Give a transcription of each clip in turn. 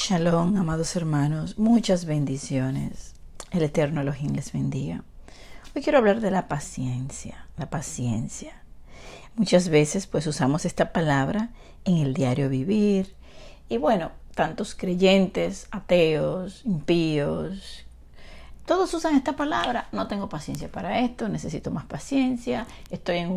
Shalom, amados hermanos, muchas bendiciones. El Eterno Elohim les bendiga. Hoy quiero hablar de la paciencia, la paciencia. Muchas veces pues usamos esta palabra en el diario vivir y bueno, tantos creyentes, ateos, impíos, todos usan esta palabra. No tengo paciencia para esto, necesito más paciencia, estoy en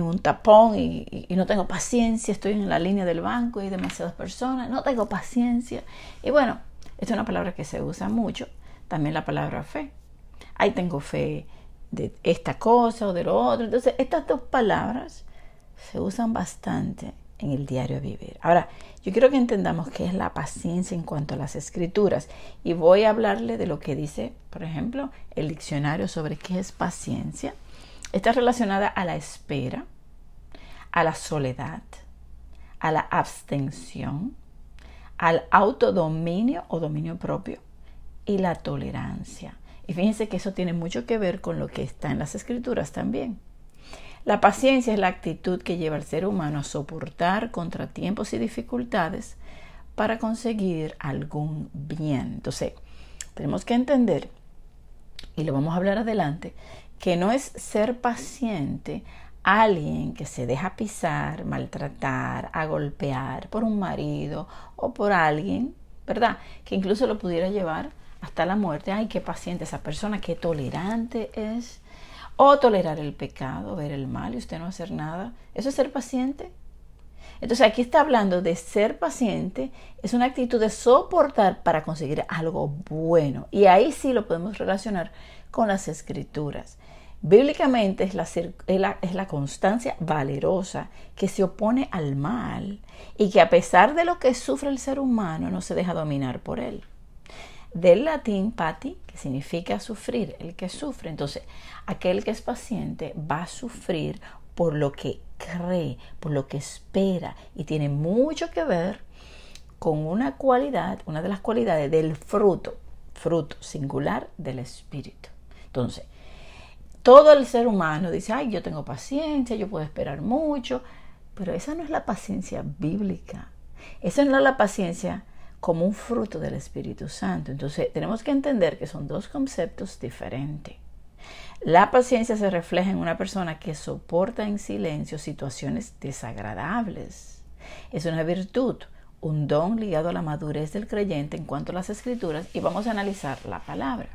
un tapón y no tengo paciencia, estoy en la línea del banco y hay demasiadas personas, no tengo paciencia. Y bueno, esta es una palabra que se usa mucho. También la palabra fe. Ahí tengo fe de esta cosa o de lo otro. Entonces, estas dos palabras se usan bastante en el diario vivir. Ahora, yo quiero que entendamos qué es la paciencia en cuanto a las escrituras. Y voy a hablarle de lo que dice, por ejemplo, el diccionario sobre qué es paciencia. Está relacionada a la espera, a la soledad, a la abstención, al autodominio o dominio propio y la tolerancia. Y fíjense que eso tiene mucho que ver con lo que está en las escrituras también. La paciencia es la actitud que lleva al ser humano a soportar contratiempos y dificultades para conseguir algún bien. Entonces, tenemos que entender, y lo vamos a hablar adelante, que no es ser paciente alguien que se deja pisar, maltratar, a golpear por un marido o por alguien, ¿verdad? Que incluso lo pudiera llevar hasta la muerte. Ay, qué paciente esa persona, qué tolerante es. O tolerar el pecado, ver el mal y usted no hacer nada. ¿Eso es ser paciente? Entonces aquí está hablando de ser paciente, es una actitud de soportar para conseguir algo bueno. Y ahí sí lo podemos relacionar con las escrituras. Bíblicamente es la constancia valerosa que se opone al mal y que a pesar de lo que sufre el ser humano no se deja dominar por él. Del latín pati, que significa sufrir, el que sufre. Entonces, aquel que es paciente va a sufrir por lo que cree, por lo que espera, y tiene mucho que ver con una de las cualidades del fruto singular del Espíritu. Entonces, todo el ser humano dice, ay, yo tengo paciencia, yo puedo esperar mucho, pero esa no es la paciencia bíblica. Esa no es la paciencia como un fruto del Espíritu Santo. Entonces, tenemos que entender que son dos conceptos diferentes. La paciencia se refleja en una persona que soporta en silencio situaciones desagradables. Es una virtud, un don ligado a la madurez del creyente en cuanto a las escrituras, y vamos a analizar la palabra.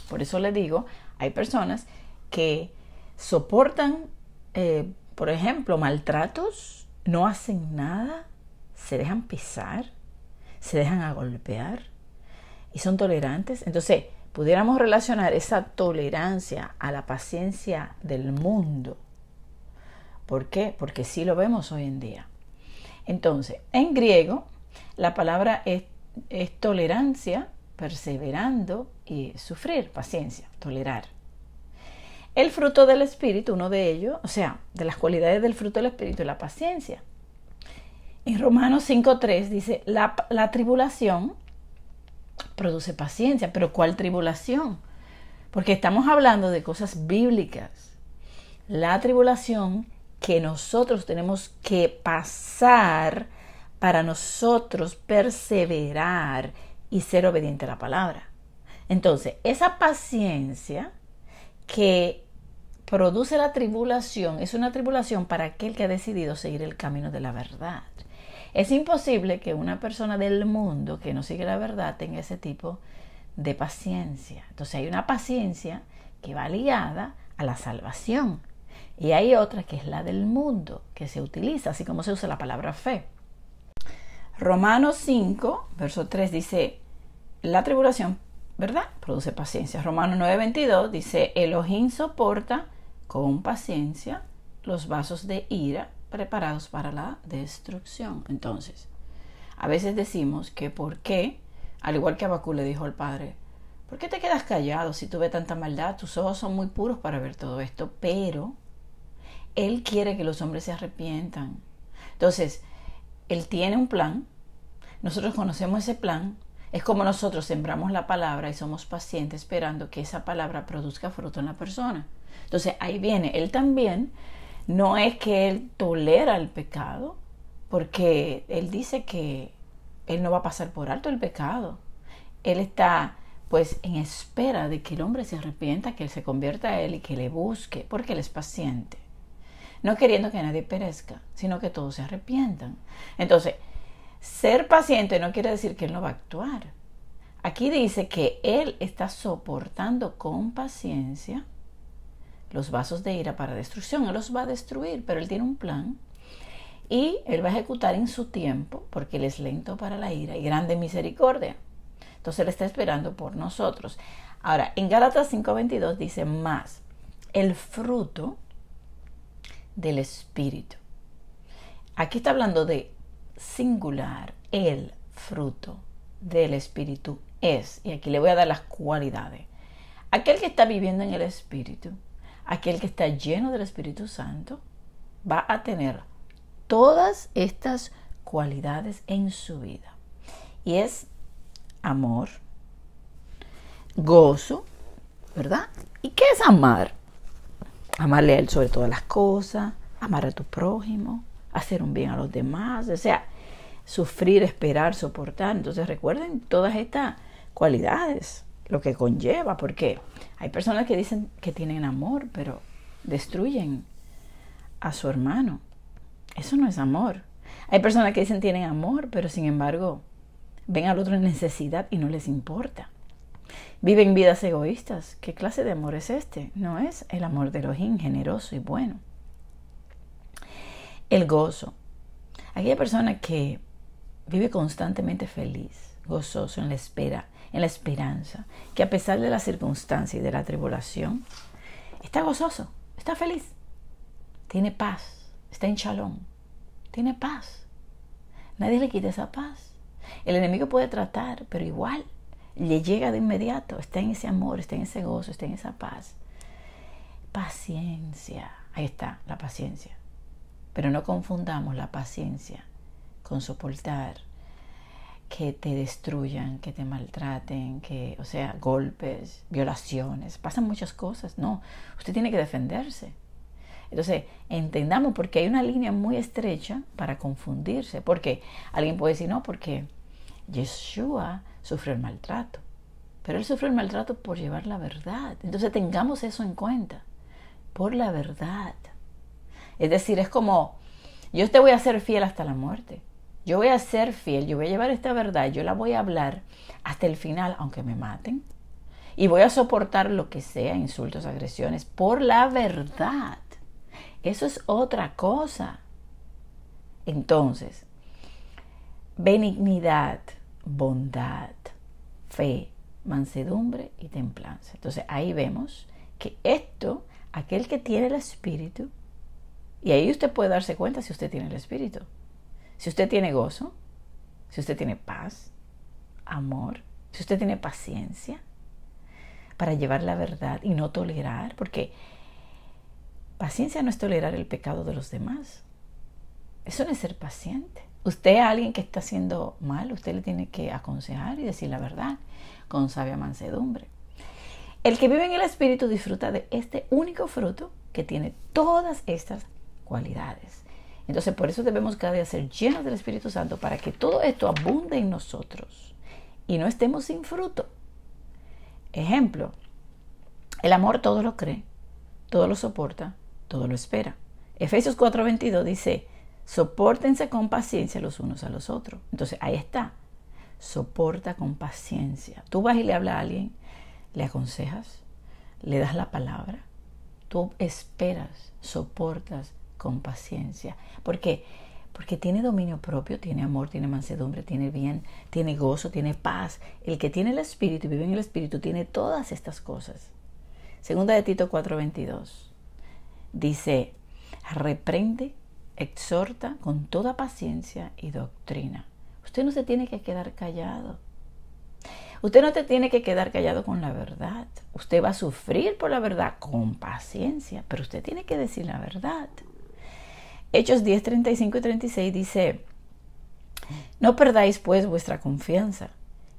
Por eso le digo, hay personas que soportan, por ejemplo, maltratos, no hacen nada, se dejan pisar, se dejan a golpear y son tolerantes. Entonces, pudiéramos relacionar esa tolerancia a la paciencia del mundo. ¿Por qué? Porque sí lo vemos hoy en día. Entonces, en griego, la palabra es tolerancia, perseverando y sufrir, paciencia, tolerar. El fruto del Espíritu, uno de ellos, o sea, de las cualidades del fruto del Espíritu es la paciencia. En Romanos 5:3 dice, la tribulación produce paciencia. ¿Pero cuál tribulación? Porque estamos hablando de cosas bíblicas. La tribulación que nosotros tenemos que pasar para nosotros perseverar y ser obediente a la palabra. Entonces, esa paciencia que produce la tribulación es una tribulación para aquel que ha decidido seguir el camino de la verdad. Es imposible que una persona del mundo que no sigue la verdad tenga ese tipo de paciencia. Entonces hay una paciencia que va ligada a la salvación y hay otra que es la del mundo, que se utiliza, así como se usa la palabra fe. Romanos 5, verso 3 dice, la tribulación, ¿verdad?, produce paciencia. Romanos 9:22 dice, Elohim soporta con paciencia los vasos de ira preparados para la destrucción. Entonces, a veces decimos que por qué, al igual que Habacuc le dijo al padre, ¿por qué te quedas callado si tú ves tanta maldad? Tus ojos son muy puros para ver todo esto, pero Él quiere que los hombres se arrepientan. Entonces, Él tiene un plan, nosotros conocemos ese plan, es como nosotros sembramos la palabra y somos pacientes esperando que esa palabra produzca fruto en la persona. Entonces, ahí viene, Él también, no es que Él tolera el pecado, porque Él dice que Él no va a pasar por alto el pecado. Él está pues en espera de que el hombre se arrepienta, que él se convierta a él y que le busque, porque él es paciente. No queriendo que nadie perezca, sino que todos se arrepientan. Entonces, ser paciente no quiere decir que él no va a actuar. Aquí dice que él está soportando con paciencia los vasos de ira para destrucción. Él los va a destruir, pero él tiene un plan y él va a ejecutar en su tiempo, porque él es lento para la ira y grande en misericordia. Entonces él está esperando por nosotros. Ahora, en Gálatas 5:22 dice más, el fruto del Espíritu. Aquí está hablando de singular, el fruto del Espíritu es, y aquí le voy a dar las cualidades. Aquel que está viviendo en el Espíritu, aquel que está lleno del Espíritu Santo, va a tener todas estas cualidades en su vida. Y es amor, gozo, ¿verdad? ¿Y qué es amar? Amarle a él sobre todas las cosas, amar a tu prójimo, hacer un bien a los demás, o sea, sufrir, esperar, soportar. Entonces recuerden todas estas cualidades, lo que conlleva, porque hay personas que dicen que tienen amor, pero destruyen a su hermano. Eso no es amor. Hay personas que dicen tienen amor, pero sin embargo ven al otro en necesidad y no les importa. Viven vidas egoístas. ¿Qué clase de amor es este? No es el amor de Elohim, generoso y bueno. El gozo. Aquella persona que vive constantemente feliz, gozoso en la espera, en la esperanza, que a pesar de las circunstancias y de la tribulación, está gozoso, está feliz, tiene paz, está en shalom, tiene paz. Nadie le quita esa paz. El enemigo puede tratar, pero igual le llega de inmediato, está en ese amor, está en ese gozo, está en esa paz. Paciencia, ahí está la paciencia. Pero no confundamos la paciencia con soportar que te destruyan, que te maltraten, que, o sea, golpes, violaciones, pasan muchas cosas. No, usted tiene que defenderse. Entonces, entendamos, porque hay una línea muy estrecha para confundirse. Porque alguien puede decir, no, porque Yeshua sufrió el maltrato. Pero él sufrió el maltrato por llevar la verdad. Entonces, tengamos eso en cuenta. Por la verdad. Es decir, es como, yo te voy a ser fiel hasta la muerte. Yo voy a ser fiel, yo voy a llevar esta verdad, yo la voy a hablar hasta el final, aunque me maten. Y voy a soportar lo que sea, insultos, agresiones, por la verdad. Eso es otra cosa. Entonces, benignidad, bondad, fe, mansedumbre y templanza. Entonces, ahí vemos que esto, aquel que tiene el Espíritu, y ahí usted puede darse cuenta si usted tiene el Espíritu. Si usted tiene gozo, si usted tiene paz, amor, si usted tiene paciencia para llevar la verdad y no tolerar, porque paciencia no es tolerar el pecado de los demás. Eso no es ser paciente. Usted a alguien que está haciendo mal, usted le tiene que aconsejar y decir la verdad con sabia mansedumbre. El que vive en el Espíritu disfruta de este único fruto que tiene todas estas cualidades. Entonces, por eso debemos cada día ser llenos del Espíritu Santo para que todo esto abunde en nosotros y no estemos sin fruto. Ejemplo, el amor todo lo cree, todo lo soporta, todo lo espera. Efesios 4:22 dice, sopórtense con paciencia los unos a los otros. Entonces, ahí está, soporta con paciencia. Tú vas y le hablas a alguien, le aconsejas, le das la palabra, tú esperas, soportas con paciencia. ¿Por qué? Porque tiene dominio propio, tiene amor, tiene mansedumbre, tiene bien, tiene gozo, tiene paz. El que tiene el Espíritu y vive en el Espíritu tiene todas estas cosas. Segunda de Tito 4:22 dice, reprende, exhorta con toda paciencia y doctrina. Usted no se tiene que quedar callado. Usted no te tiene que quedar callado con la verdad. Usted va a sufrir por la verdad con paciencia, pero usted tiene que decir la verdad. Hechos 10:35 y 36 dice, no perdáis pues vuestra confianza,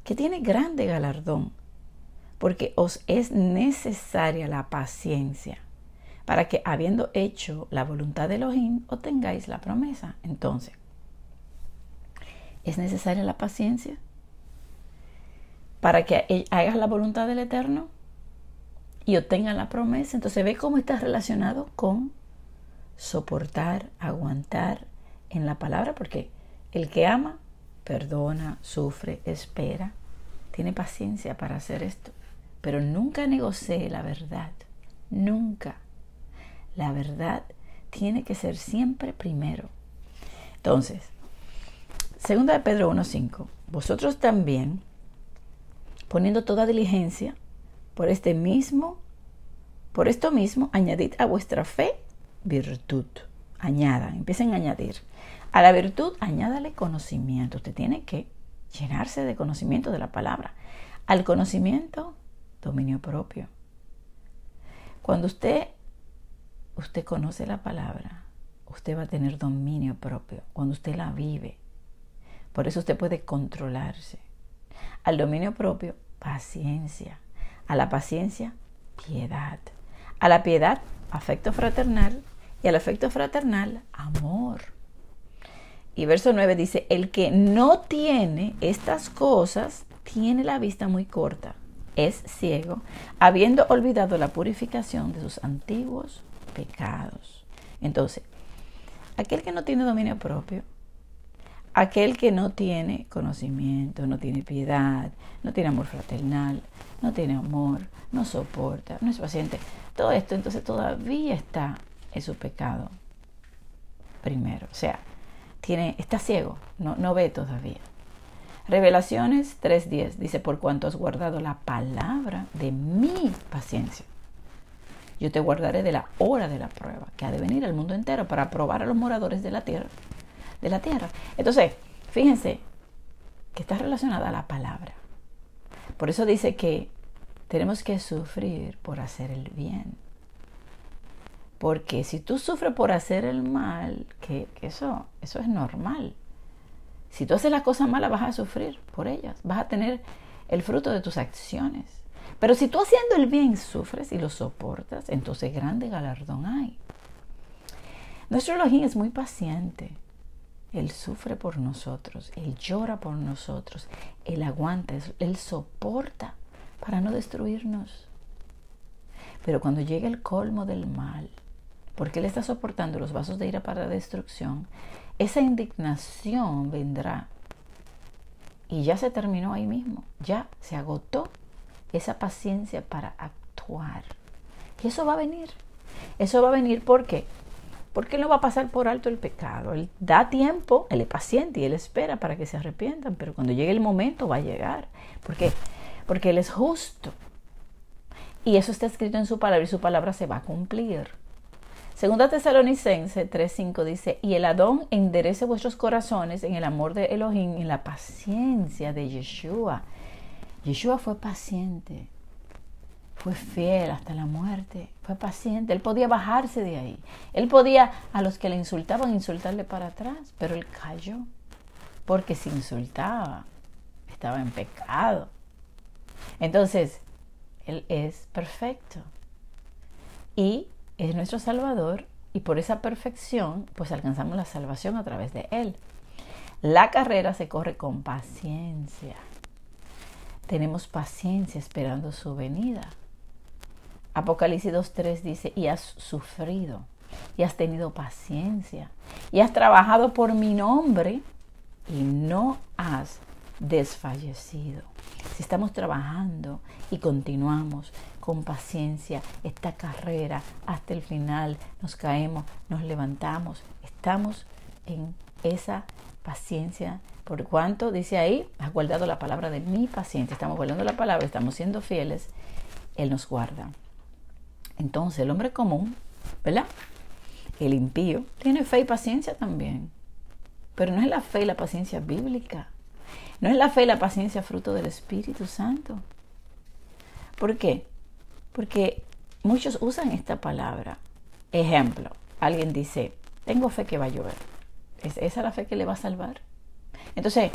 que tiene grande galardón, porque os es necesaria la paciencia, para que habiendo hecho la voluntad de Elohim, obtengáis la promesa. Entonces, Es necesaria la paciencia para que hagas la voluntad del Eterno y obtengan la promesa. Entonces ve cómo está relacionado con soportar, aguantar en la palabra, porque el que ama, perdona, sufre, espera, tiene paciencia para hacer esto. Pero nunca negocie la verdad, nunca. La verdad tiene que ser siempre primero. Entonces, 2 de Pedro 1:5, vosotros también, poniendo toda diligencia, por esto mismo, añadid a vuestra fe virtud. Empiecen a añadir. A la virtud, añádale conocimiento. Usted tiene que llenarse de conocimiento de la palabra. Al conocimiento, dominio propio. Cuando usted conoce la palabra, usted va a tener dominio propio. Cuando usted la vive. Por eso usted puede controlarse. Al dominio propio, paciencia. A la paciencia, piedad. A la piedad, afecto fraternal. Y al afecto fraternal, amor. Y verso 9 dice, el que no tiene estas cosas, tiene la vista muy corta, es ciego, habiendo olvidado la purificación de sus antiguos pecados. Entonces, aquel que no tiene dominio propio, aquel que no tiene conocimiento, no tiene piedad, no tiene amor fraternal, no tiene amor, no soporta, no es paciente, todo esto entonces todavía está en su pecado primero. O sea, está ciego, no ve todavía. Revelaciones 3:10 dice, por cuanto has guardado la palabra de mi paciencia, yo te guardaré de la hora de la prueba, que ha de venir al mundo entero para probar a los moradores de la tierra. Entonces, fíjense que está relacionada a la palabra. Por eso dice que tenemos que sufrir por hacer el bien. Porque si tú sufres por hacer el mal, que eso es normal. Si tú haces las cosas malas, vas a sufrir por ellas. Vas a tener el fruto de tus acciones. Pero si tú haciendo el bien sufres y lo soportas, entonces grande galardón hay. Nuestro Elohim es muy paciente. Él sufre por nosotros. Él llora por nosotros. Él aguanta. Él soporta para no destruirnos. Pero cuando llegue el colmo del mal, porque Él está soportando los vasos de ira para la destrucción, esa indignación vendrá. Y ya se terminó ahí mismo. Ya se agotó esa paciencia para actuar. Y eso va a venir. Eso va a venir ¿por qué? Porque Él no va a pasar por alto el pecado. Él da tiempo, Él es paciente y Él espera para que se arrepientan. Pero cuando llegue el momento va a llegar. ¿Por qué? Porque Él es justo. Y eso está escrito en su palabra y su palabra se va a cumplir. Segunda Tesalonicenses 3:5 dice, y el Adón enderece vuestros corazones en el amor de Elohim, en la paciencia de Yeshua. Yeshua fue paciente, fue fiel hasta la muerte, fue paciente. Él podía bajarse de ahí. Él podía a los que le insultaban insultarle para atrás, pero Él cayó, porque si insultaba, estaba en pecado. Entonces, Él es perfecto. Y es nuestro Salvador y por esa perfección pues alcanzamos la salvación a través de Él. La carrera se corre con paciencia. Tenemos paciencia esperando su venida. Apocalipsis 2:3 dice, y has sufrido, y has tenido paciencia, y has trabajado por mi nombre, y no has desfallecido. Si estamos trabajando y continuamos con paciencia esta carrera hasta el final, nos caemos, nos levantamos, estamos en esa paciencia. Por cuanto, dice ahí, has guardado la palabra de mi paciencia. Estamos guardando la palabra, estamos siendo fieles, Él nos guarda. Entonces, el hombre común, ¿verdad? El impío, tiene fe y paciencia también. Pero no es la fe y la paciencia bíblica. No es la fe y la paciencia fruto del Espíritu Santo. ¿Por qué? Porque muchos usan esta palabra. Ejemplo, alguien dice, tengo fe que va a llover. ¿Es esa la fe que le va a salvar? Entonces,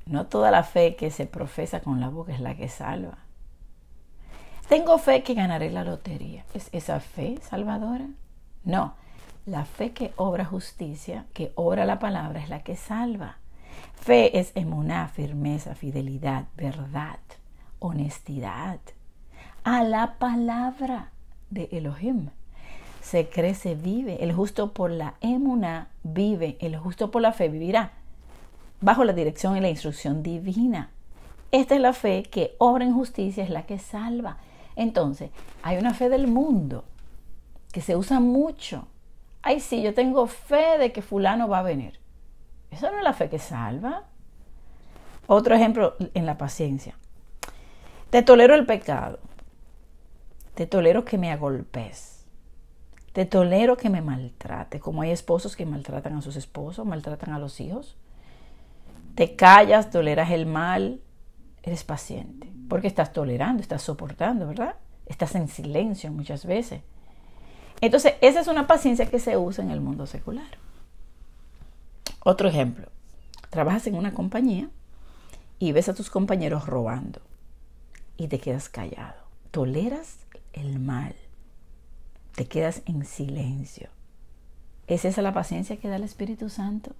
no toda la fe que se profesa con la boca es la que salva. Tengo fe que ganaré la lotería. ¿Es esa fe salvadora? No, la fe que obra justicia, que obra la palabra, es la que salva. Fe es emuná, firmeza, fidelidad, verdad, honestidad. A la palabra de Elohim se cree, se vive. El justo por la emuná vive. El justo por la fe vivirá bajo la dirección y la instrucción divina. Esta es la fe que obra en justicia, es la que salva. Entonces, hay una fe del mundo que se usa mucho. Ay, sí, yo tengo fe de que fulano va a venir. Eso no es la fe que salva. Otro ejemplo en la paciencia. Te tolero el pecado. Te tolero que me agolpes. Te tolero que me maltrate. Como hay esposos que maltratan a sus esposos, maltratan a los hijos. Te callas, toleras el mal. Eres paciente. Porque estás tolerando, estás soportando, ¿verdad? Estás en silencio muchas veces. Entonces, esa es una paciencia que se usa en el mundo secular. Otro ejemplo. Trabajas en una compañía y ves a tus compañeros robando y te quedas callado. Toleras el mal. Te quedas en silencio. ¿Es esa la paciencia que da el Espíritu Santo?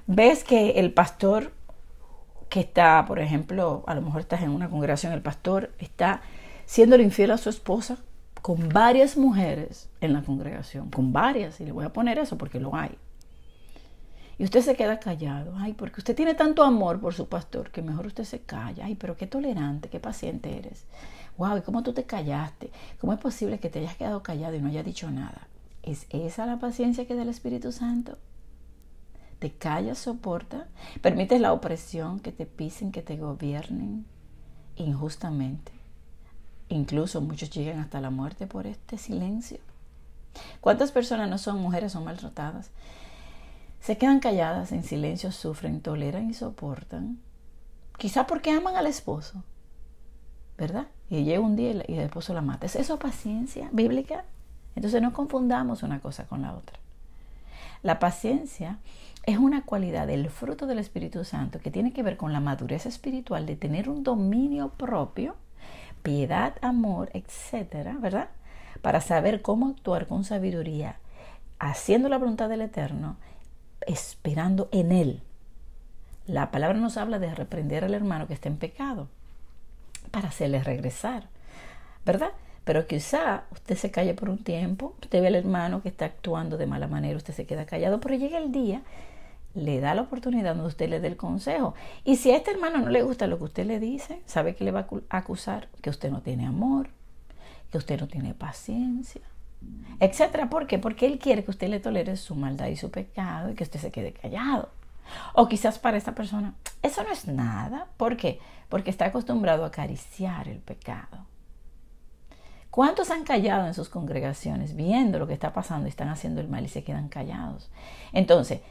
Ves que el pastor que está, por ejemplo, a lo mejor estás en una congregación, el pastor está siendo infiel a su esposa con varias mujeres en la congregación, con varias, y le voy a poner eso porque lo hay. Y usted se queda callado. Ay, porque usted tiene tanto amor por su pastor que mejor usted se calla. Ay, pero qué tolerante, qué paciente eres. Wow, ¿y cómo tú te callaste? ¿Cómo es posible que te hayas quedado callado y no hayas dicho nada? ¿Es esa la paciencia que da el Espíritu Santo? ¿Te callas, soportas? ¿Permites la opresión, que te pisen, que te gobiernen injustamente? Incluso muchos llegan hasta la muerte por este silencio. ¿Cuántas personas no son mujeres, son maltratadas? Se quedan calladas, en silencio, sufren, toleran y soportan. Quizá porque aman al esposo, ¿verdad? Y llega un día y el esposo la mata. ¿Es eso paciencia bíblica? Entonces no confundamos una cosa con la otra. La paciencia es una cualidad del fruto del Espíritu Santo que tiene que ver con la madurez espiritual de tener un dominio propio, piedad, amor, etcétera, ¿verdad? Para saber cómo actuar con sabiduría, haciendo la voluntad del Eterno, esperando en Él. La palabra nos habla de reprender al hermano que está en pecado para hacerle regresar, ¿verdad? Pero quizá usted se calle por un tiempo, usted ve al hermano que está actuando de mala manera, usted se queda callado, pero llega el día, le da la oportunidad donde usted le dé el consejo. Y si a este hermano no le gusta lo que usted le dice, sabe que le va a acusar que usted no tiene amor, que usted no tiene paciencia, etcétera. ¿Por qué? Porque él quiere que usted le tolere su maldad y su pecado y que usted se quede callado. O quizás para esta persona eso no es nada. ¿Por qué? Porque está acostumbrado a acariciar el pecado. ¿Cuántos han callado en sus congregaciones viendo lo que está pasando y están haciendo el mal y se quedan callados? Entonces,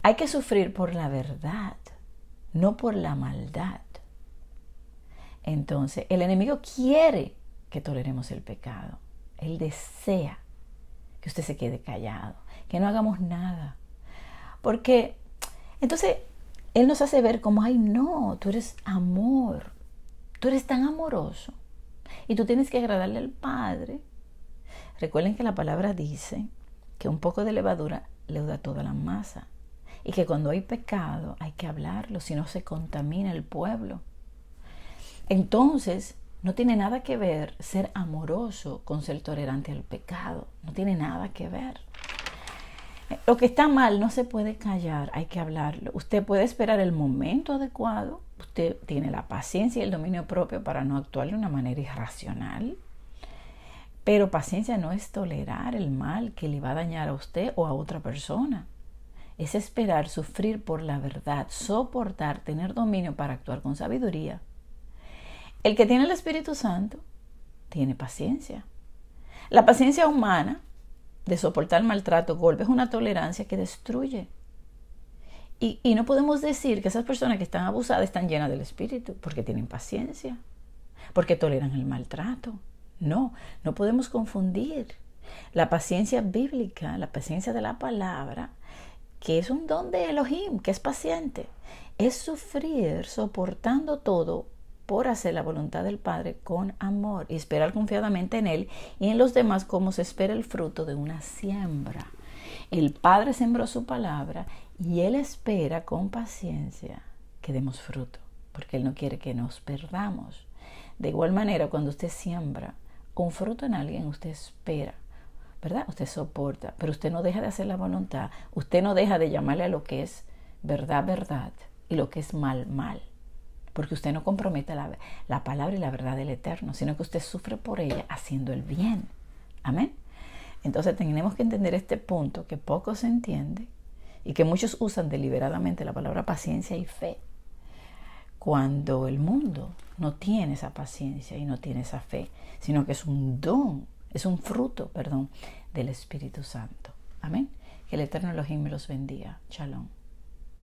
hay que sufrir por la verdad, no por la maldad. Entonces, el enemigo quiere que toleremos el pecado. Él desea que usted se quede callado, que no hagamos nada. Porque entonces Él nos hace ver como, ay no, tú eres amor, tú eres tan amoroso y tú tienes que agradarle al Padre. Recuerden que la palabra dice que un poco de levadura leuda toda la masa y que cuando hay pecado hay que hablarlo, si no se contamina el pueblo. Entonces, no tiene nada que ver ser amoroso con ser tolerante al pecado. No tiene nada que ver. Lo que está mal no se puede callar, hay que hablarlo. Usted puede esperar el momento adecuado. Usted tiene la paciencia y el dominio propio para no actuar de una manera irracional. Pero paciencia no es tolerar el mal que le va a dañar a usted o a otra persona. Es esperar, sufrir por la verdad, soportar, tener dominio para actuar con sabiduría. El que tiene el Espíritu Santo tiene paciencia. La paciencia humana de soportar maltrato, golpes, es una tolerancia que destruye. Y no podemos decir que esas personas que están abusadas están llenas del Espíritu porque tienen paciencia, porque toleran el maltrato. No, no podemos confundir la paciencia bíblica, la paciencia de la palabra, que es un don de Elohim, que es paciente. Es sufrir soportando todo por hacer la voluntad del Padre con amor y esperar confiadamente en Él y en los demás como se espera el fruto de una siembra. El Padre sembró su palabra Y Él espera con paciencia que demos fruto, porque Él no quiere que nos perdamos. De igual manera, cuando usted siembra un fruto en alguien, usted espera, ¿verdad? Usted soporta, pero usted no deja de hacer la voluntad. Usted no deja de llamarle a lo que es verdad, verdad, y lo que es mal, mal. Porque usted no compromete la palabra y la verdad del Eterno, sino que usted sufre por ella haciendo el bien. Amén. Entonces tenemos que entender este punto que poco se entiende y que muchos usan deliberadamente la palabra paciencia y fe, cuando el mundo no tiene esa paciencia y no tiene esa fe, sino que es un don, es un fruto, del Espíritu Santo. Amén. Que el Eterno Elohim los bendiga. Shalom.